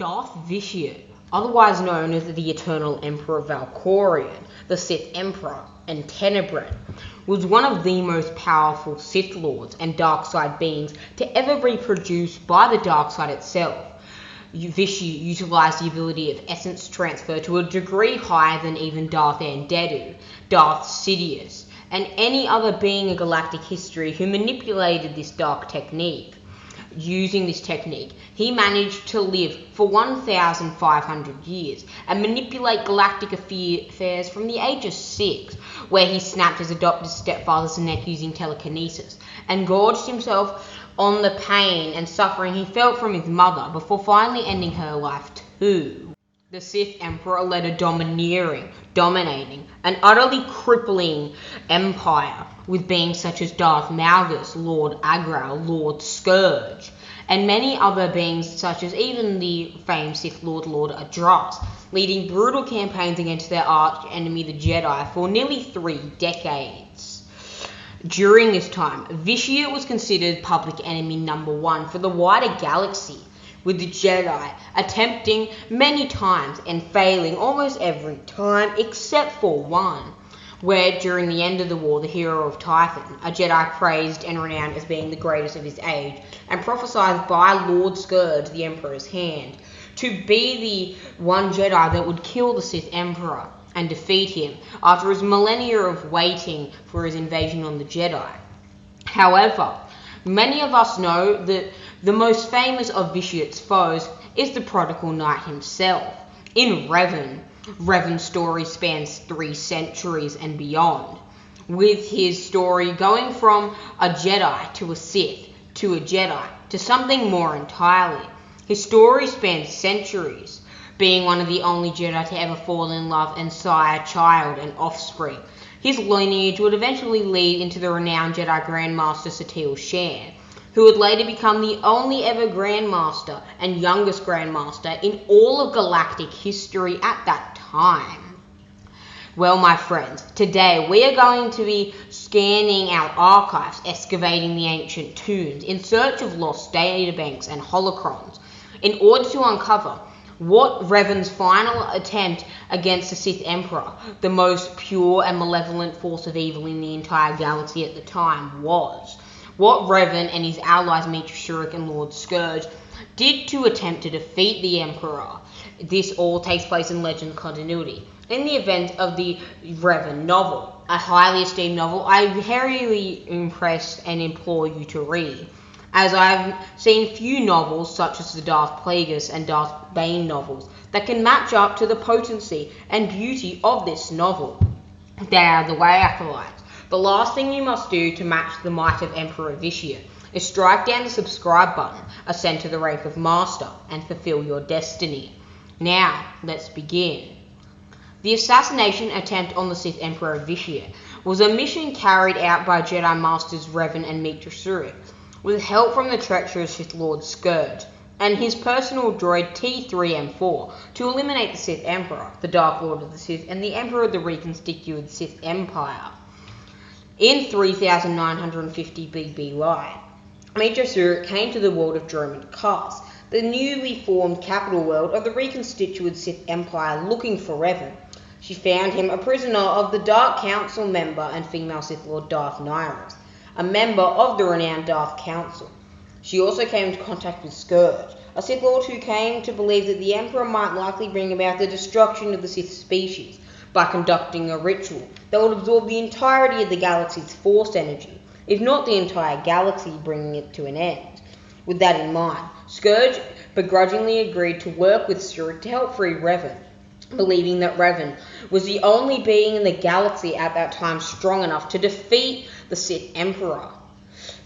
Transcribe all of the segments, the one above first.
Darth Vitiate, otherwise known as the Eternal Emperor Valkorion, the Sith Emperor, and Tenebrin, was one of the most powerful Sith Lords and Darkside beings to ever be produced by the Darkside itself. Vitiate utilized the ability of essence transfer to a degree higher than even Darth Andedu, Darth Sidious, and any other being in galactic history who manipulated this dark technique. Using this technique, he managed to live for 1,500 years and manipulate galactic affairs from the age of 6, where he snapped his adopted stepfather's neck using telekinesis and gorged himself on the pain and suffering he felt from his mother before finally ending her life too. The Sith Emperor led a domineering, and utterly crippling empire with beings such as Darth Malgus, Lord Agrau, Lord Scourge, and many other beings such as even the famed Sith Lord, Lord Adras, leading brutal campaigns against their arch enemy, the Jedi, for nearly 3 decades. During this time, Vitiate was considered public enemy number 1 for the wider galaxy, with the Jedi attempting many times and failing almost every time except for one, where during the end of the war, the hero of Typhon, a Jedi praised and renowned as being the greatest of his age, and prophesied by Lord Scourge, the Emperor's hand, to be the one Jedi that would kill the Sith Emperor and defeat him after his millennia of waiting for his invasion on the Jedi. However, many of us know that the most famous of Vitiate's foes is the prodigal knight himself. In Revan, Revan's story spans 3 centuries and beyond, with his story going from a Jedi to a Sith to a Jedi to something more entirely. His story spans centuries, being one of the only Jedi to ever fall in love and sire child and offspring. His lineage would eventually lead into the renowned Jedi Grandmaster Satele Shan, who would later become the only ever Grandmaster and youngest Grandmaster in all of galactic history at that time. Well, my friends, today we are going to be scanning our archives, excavating the ancient tombs in search of lost databanks and holocrons, in order to uncover what Revan's final attempt against the Sith Emperor, the most pure and malevolent force of evil in the entire galaxy at the time, was. What Revan and his allies Meetra Surik and Lord Scourge did to attempt to defeat the Emperor. This all takes place in Legend continuity. In the event of the Revan novel, a highly esteemed novel I very impressed and implore you to read, as I've seen few novels such as the Darth Plagueis and Darth Bane novels that can match up to the potency and beauty of this novel. They are the way acolytes. The last thing you must do to match the might of Emperor Vitiate is strike down the subscribe button, ascend to the rank of Master, and fulfill your destiny. Now, let's begin. The assassination attempt on the Sith Emperor Vitiate was a mission carried out by Jedi Masters Revan and Meetra Surik, with help from the treacherous Sith Lord Scourge and his personal droid T3M4 to eliminate the Sith Emperor, the Dark Lord of the Sith, and the Emperor of the reconstituted Sith Empire. In 3950 BBY, Meetra Surik came to the world of Dromund Kaas, the newly formed capital world of the reconstituted Sith Empire, looking for Revan. She found him a prisoner of the Dark Council member and female Sith Lord Darth Nyros, a member of the renowned Darth Council. She also came into contact with Scourge, a Sith Lord who came to believe that the Emperor might likely bring about the destruction of the Sith species by conducting a ritual that would absorb the entirety of the galaxy's force energy, if not the entire galaxy, bringing it to an end. With that in mind, Scourge begrudgingly agreed to work with Surik to help free Revan, believing that Revan was the only being in the galaxy at that time strong enough to defeat the Sith Emperor.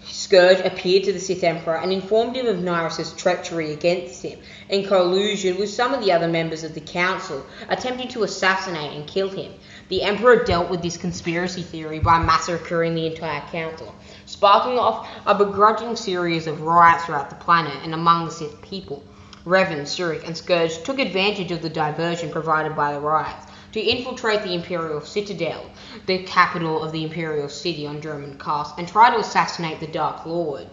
Scourge appeared to the Sith Emperor and informed him of Nyros' treachery against him, in collusion with some of the other members of the Council, attempting to assassinate and kill him. The Emperor dealt with this conspiracy theory by massacring the entire Council, sparking off a begrudging series of riots throughout the planet and among the Sith people. Revan, Surik, and Scourge took advantage of the diversion provided by the riots to infiltrate the Imperial Citadel, the capital of the Imperial City on Dromund Kaas, and try to assassinate the Dark Lord.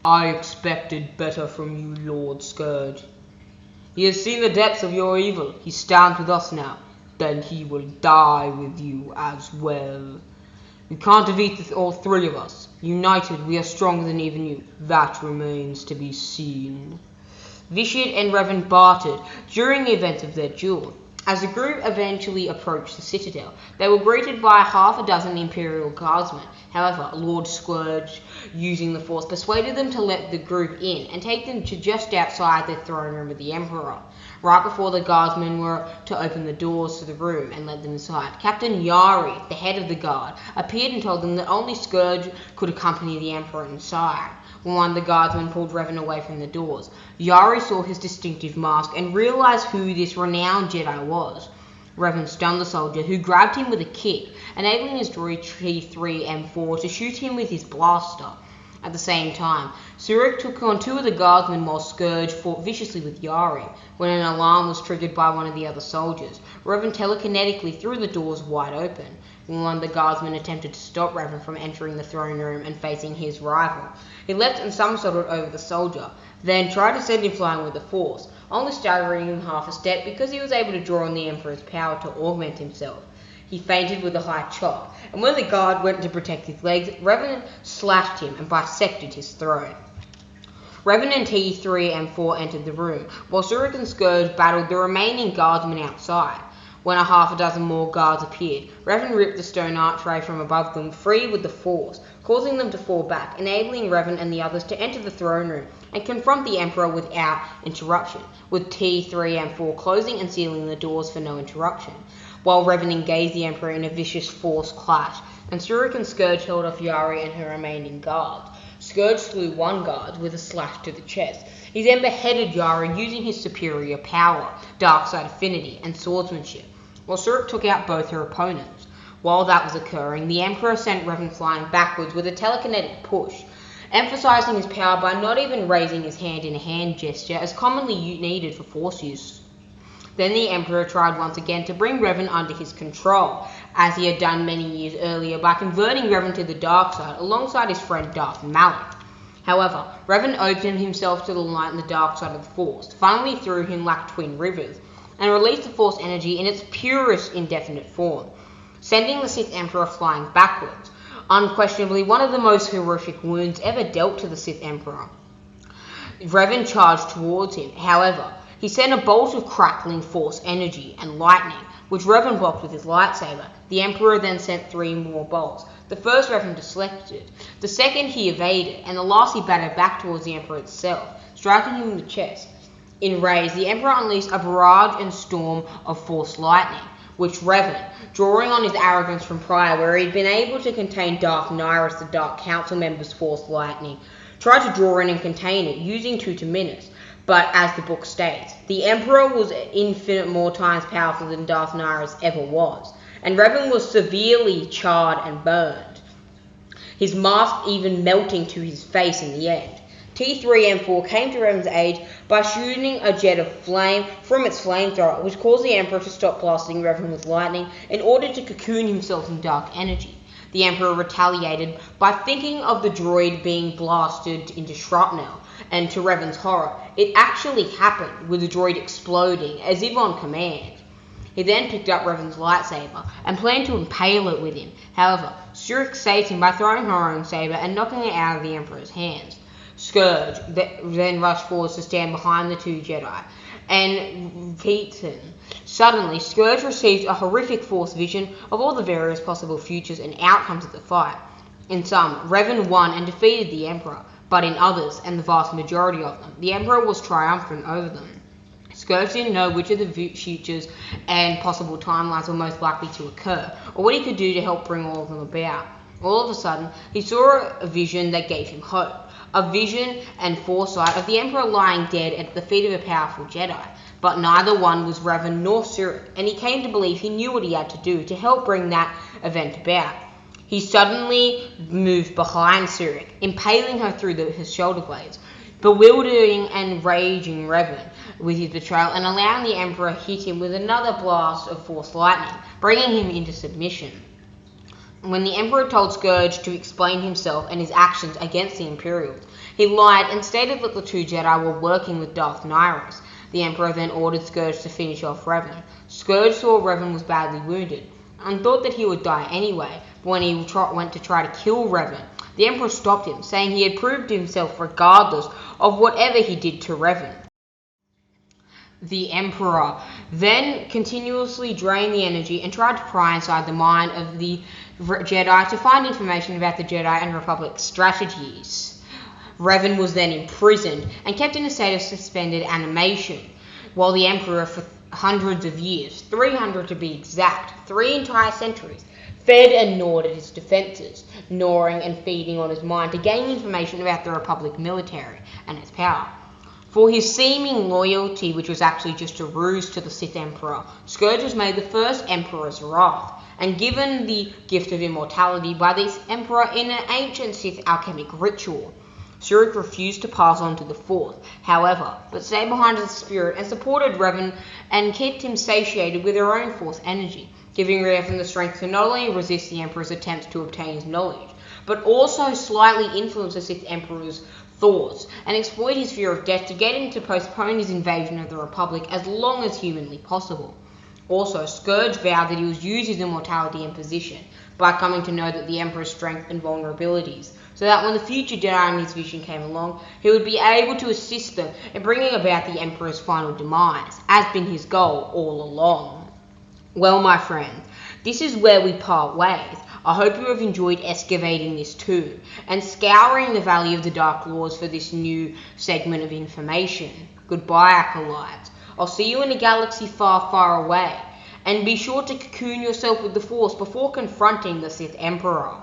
I expected better from you, Lord Scourge. He has seen the depths of your evil. He stands with us now. Then he will die with you as well. We can't defeat all three of us. United, we are stronger than even you. That remains to be seen. Vitiate and Revan bartered during the events of their duel. As the group eventually approached the citadel, they were greeted by half a dozen Imperial Guardsmen. However, Lord Scourge, using the Force, persuaded them to let the group in and take them to just outside the throne room of the Emperor. Right before the Guardsmen were to open the doors to the room and let them inside, Captain Yari, the head of the guard, appeared and told them that only Scourge could accompany the Emperor inside. When one of the Guardsmen pulled Revan away from the doors, Yari saw his distinctive mask and realized who this renowned Jedi was. Revan stunned the soldier, who grabbed him with a kick, enabling his droid T3M4 to shoot him with his blaster. At the same time, Surik took on two of the Guardsmen while Scourge fought viciously with Yari. When an alarm was triggered by one of the other soldiers, Revan telekinetically threw the doors wide open. When one of the Guardsmen attempted to stop Revan from entering the throne room and facing his rival, he leapt and somersaulted over the soldier, then tried to send him flying with the Force, only staggering him half a step because he was able to draw on the Emperor's power to augment himself. He fainted with a high chop, and when the guard went to protect his legs, Revan slashed him and bisected his throat. Revan and T3M4 entered the room, while Surik and Scourge battled the remaining guardsmen outside. When a half a dozen more guards appeared, Revan ripped the stone archway from above them free with the Force, causing them to fall back, enabling Revan and the others to enter the throne room and confront the Emperor without interruption, with T3M4 closing and sealing the doors for no interruption, while Revan engaged the Emperor in a vicious Force clash, and Surik and Scourge held off Yari and her remaining guards. Scourge slew one guard with a slash to the chest. He then beheaded Yari using his superior power, dark side affinity, and swordsmanship, while Surik took out both her opponents. While that was occurring, the Emperor sent Revan flying backwards with a telekinetic push, emphasizing his power by not even raising his hand in a hand gesture as commonly needed for Force use. Then the Emperor tried once again to bring Revan under his control, as he had done many years earlier by converting Revan to the dark side alongside his friend Darth Malak. However, Revan opened himself to the light and the dark side of the Force, funneling through him like twin rivers, and released the Force energy in its purest indefinite form, sending the Sith Emperor flying backwards, unquestionably one of the most horrific wounds ever dealt to the Sith Emperor. Revan charged towards him. However, he sent a bolt of crackling Force energy and lightning, which Revan blocked with his lightsaber. The Emperor then sent 3 more bolts. The first Revan deflected, the second he evaded, and the last he batted back towards the Emperor itself, striking him in the chest. Enraged, the Emperor unleashed a barrage and storm of Force lightning, which Revan, drawing on his arrogance from prior where he'd been able to contain Darth Nihilus, the Dark Council member's Force lightning, tried to draw in and contain it, using Tutaminis. But as the book states, the Emperor was infinite more times powerful than Darth Nihilus ever was, and Revan was severely charred and burned, his mask even melting to his face in the end. T3M4 came to Revan's aid by shooting a jet of flame from its flamethrower, which caused the Emperor to stop blasting Revan with lightning in order to cocoon himself in dark energy. The Emperor retaliated by thinking of the droid being blasted into shrapnel, and to Revan's horror, it actually happened, with the droid exploding, as if on command. He then picked up Revan's lightsaber and planned to impale it with him. However, Surik saved him by throwing her own saber and knocking it out of the Emperor's hands. Scourge then rushed forwards to stand behind the 2 Jedi, and Vitiate. Suddenly, Scourge received a horrific Force vision of all the various possible futures and outcomes of the fight. In some, Revan won and defeated the Emperor, but in others, and the vast majority of them, the Emperor was triumphant over them. Scourge didn't know which of the futures and possible timelines were most likely to occur, or what he could do to help bring all of them about. All of a sudden, he saw a vision that gave him hope. A vision and foresight of the Emperor lying dead at the feet of a powerful Jedi. But neither one was Revan nor Surik, and he came to believe he knew what he had to do to help bring that event about. He suddenly moved behind Surik, impaling her through his shoulder blades, bewildering and raging Revan with his betrayal, and allowing the Emperor to hit him with another blast of Force lightning, bringing him into submission. When the Emperor told Scourge to explain himself and his actions against the Imperials, he lied and stated that the 2 Jedi were working with Darth Nihilus. The Emperor then ordered Scourge to finish off Revan. Scourge saw Revan was badly wounded and thought that he would die anyway, but when he went to try to kill Revan, the Emperor stopped him, saying he had proved himself regardless of whatever he did to Revan. The Emperor then continuously drained the energy and tried to pry inside the mind of the Jedi to find information about the Jedi and Republic strategies. Revan was then imprisoned and kept in a state of suspended animation, while the Emperor for hundreds of years, 300 to be exact, 3 entire centuries, fed and gnawed at his defences, gnawing and feeding on his mind to gain information about the Republic military and its power. For his seeming loyalty, which was actually just a ruse to the Sith Emperor, Scourge was made the first Emperor's Wrath, and given the gift of immortality by the Emperor in an ancient Sith alchemic ritual. Surik refused to pass on to the Force, however, but stayed behind as a spirit and supported Revan and kept him satiated with her own Force energy, giving Revan the strength to not only resist the Emperor's attempts to obtain his knowledge, but also slightly influence the Sith Emperor's thoughts and exploit his fear of death to get him to postpone his invasion of the Republic as long as humanly possible. Also, Scourge vowed that he would use his immortality and position by coming to know that the Emperor's strength and vulnerabilities, so that when the future Jedi in his vision came along, he would be able to assist them in bringing about the Emperor's final demise, as been his goal all along. Well, my friends, this is where we part ways. I hope you have enjoyed excavating this too, and scouring the Valley of the Dark Lords for this new segment of information. Goodbye, acolytes. I'll see you in a galaxy far, far away, and be sure to cocoon yourself with the Force before confronting the Sith Emperor.